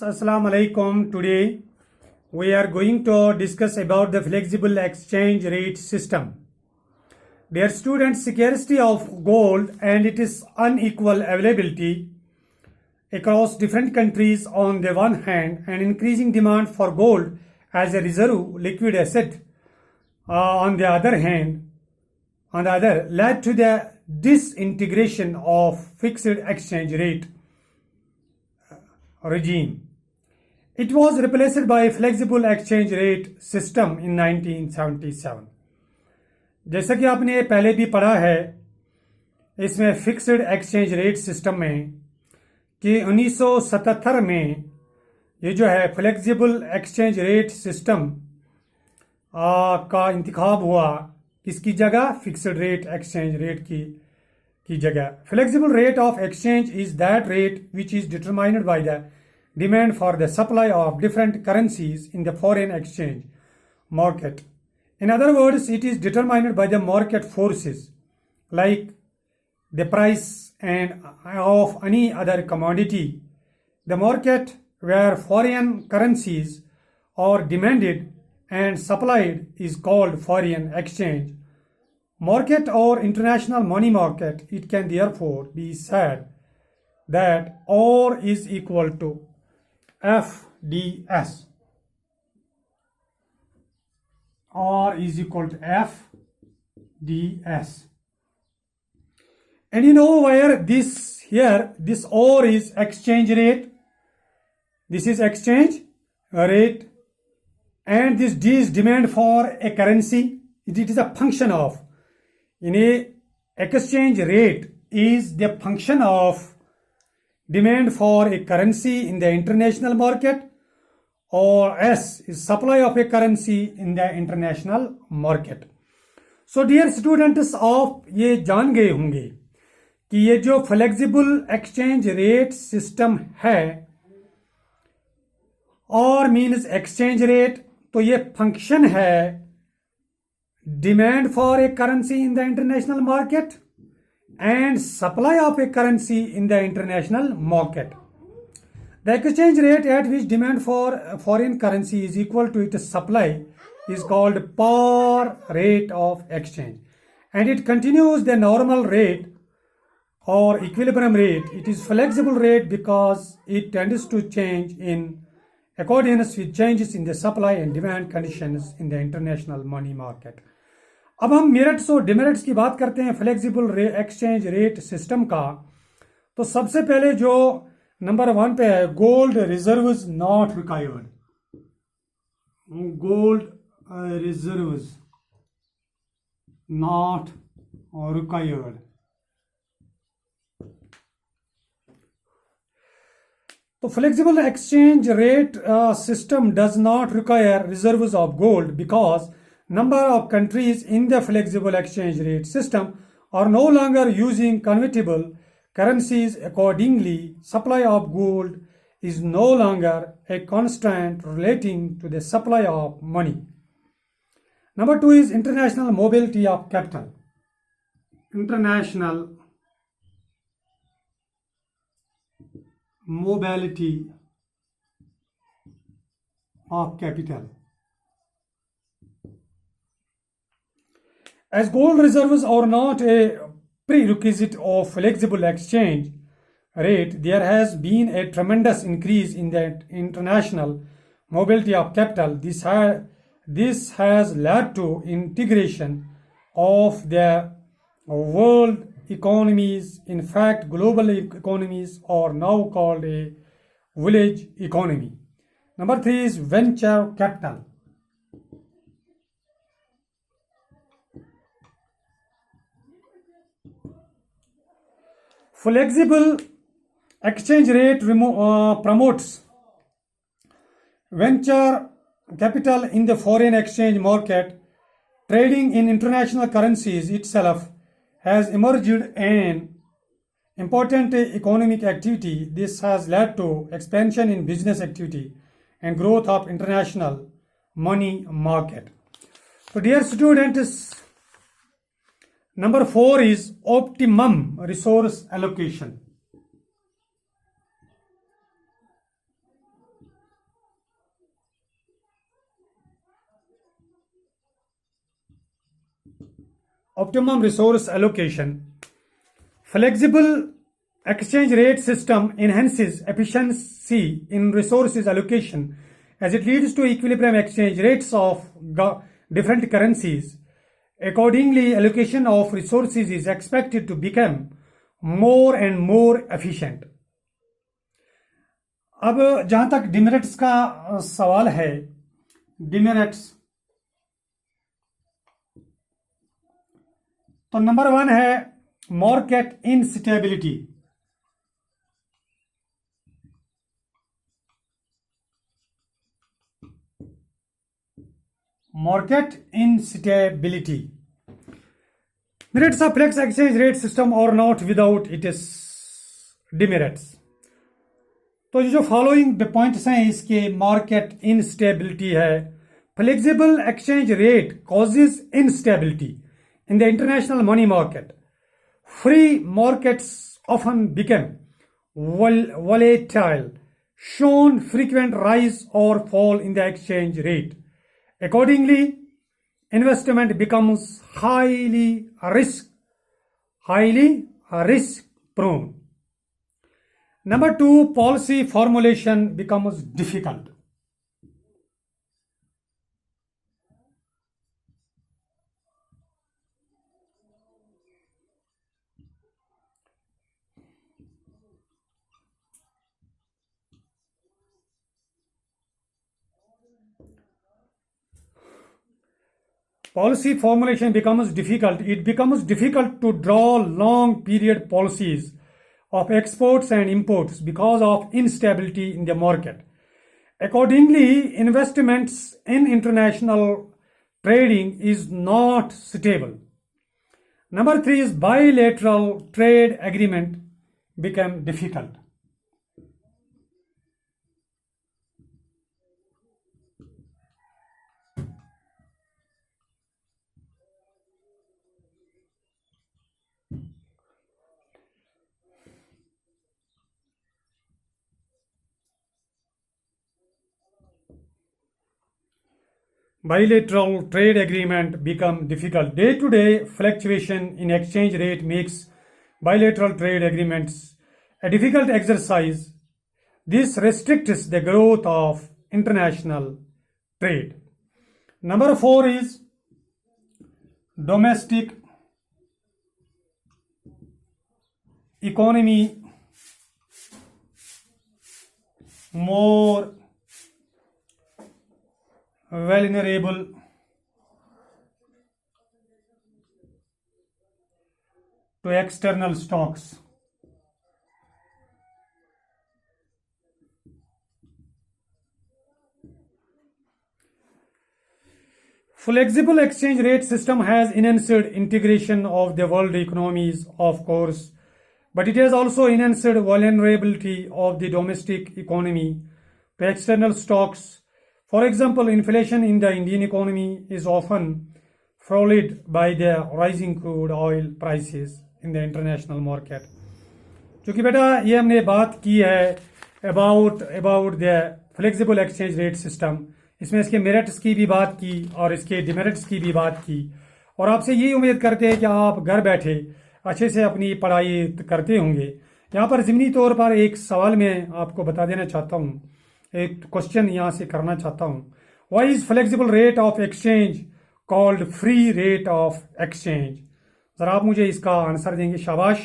Assalamu alaikum. Today we are going to discuss about the flexible exchange rate system. Dear students, scarcity of gold and its unequal availability across different countries on the one hand and increasing demand for gold as a reserve liquid asset on the other led to the disintegration of fixed exchange rate regime. It was replaced by a flexible exchange rate system in 1977. जैसा कि आपने पहले भी पढ़ा है इसमें fixed exchange rate system में कि 1977 में ये जो है फ्लेक्सिबल एक्सचेंज रेट सिस्टम का इंतखाब हुआ किसकी जगह, फिक्स्ड रेट एक्सचेंज रेट की जगह. Flexible rate of exchange is that rate which is determined by the demand for the supply of different currencies in the foreign exchange market. In other words, it is determined by the market forces like the price and of any other commodity. The market where foreign currencies are demanded and supplied is called foreign exchange market or international money market. It can therefore be said that R is equal to FDS. R is equal to FDS. And you know where this R is exchange rate. This is exchange rate. And this D is demand for a currency. It is a function of. In a exchange rate is the function of demand for a currency in the international market. और S is supply of a currency in the international market. So dear students, आप ये जान गए होंगे कि ये जो flexible exchange rate system है और मीन्स एक्सचेंज रेट, तो ये फंक्शन है demand for a currency in the international market and supply of A currency in the international market. The exchange rate at which demand for foreign currency is equal to its supply is called par rate of exchange, and it continues the normal rate or equilibrium rate. It is flexible rate because it tends to change in accordance with changes in the supply and demand conditions in the international money market. अब हम merits और demerits की बात करते हैं flexible exchange rate system का. तो सबसे पहले जो नंबर 1 पे है, gold reserves not required. Gold reserves not required. तो flexible exchange rate system does not require reserves of gold because number of countries in the flexible exchange rate system are no longer using convertible currencies. Accordingly, supply of gold is no longer a constraint relating to the supply of money. Number 2 is international mobility of capital. International mobility of capital. As gold reserves are not a prerequisite of flexible exchange rate, there has been a tremendous increase in the international mobility of capital. This has led to integration of the world economies. In fact, global economies are now called a village economy. Number 3 is venture capital. Flexible exchange rate promotes venture capital in the foreign exchange market. Trading in international currencies itself has emerged an important economic activity. This has led to expansion in business activity and growth of international money market. So dear students, number 4 is optimum resource allocation. optimum resource allocation. Flexible exchange rate system enhances efficiency in resources allocation as it leads to equilibrium exchange rates of different currencies. Accordingly, allocation of resources is expected to become more and more efficient. अब जहां तक demerits का सवाल है, demerits तो number 1 है market instability. Market instability. Merits of flex exchange rate system or not without its demerits. तो ये जो फॉलोइंग पॉइंट्स हैं इसके मार्केट इनस्टेबिलिटी है. Flexible exchange rate causes instability in the international money market. Free markets often become volatile, shown frequent rise or fall in the exchange rate. Accordingly, investment becomes highly risk prone. Number 2, policy formulation becomes difficult. Policy formulation becomes difficult. It becomes difficult to draw long period policies of exports and imports because of instability in the market. Accordingly, investments in international trading is not stable. Number 3 is bilateral trade agreement become difficult. Bilateral trade agreement become difficult. Day-to-day fluctuation in exchange rate makes bilateral trade agreements a difficult exercise. This restricts the growth of international trade. Number 4 is domestic economy more vulnerable to external shocks. Flexible exchange rate system has enhanced integration of the world economies, of course, but it has also enhanced vulnerability of the domestic economy to external shocks. For example, inflation in the Indian economy is often fueled by the rising crude oil prices in the international market. क्योंकि बेटा ये हमने बात की है about the flexible exchange rate system, इसमें इसके merits की भी बात की और इसके डिमेरिट्स की भी बात की, और आपसे यही उम्मीद करते हैं कि आप घर बैठे अच्छे से अपनी पढ़ाई करते होंगे. यहाँ पर ज़मीनी तौर पर एक सवाल मैं आपको बता देना चाहता हूँ, एक क्वेश्चन यहाँ से करना चाहता हूँ. Why is flexible rate of exchange called free rate of exchange? ज़रा आप मुझे इसका आंसर देंगे, शाबाश.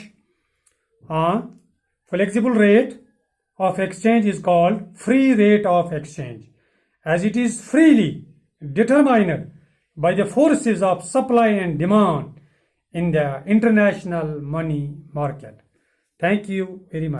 हाँ, flexible rate of exchange is called free rate of exchange as it is freely determined by the forces of supply and demand in the international money market. Thank you very much.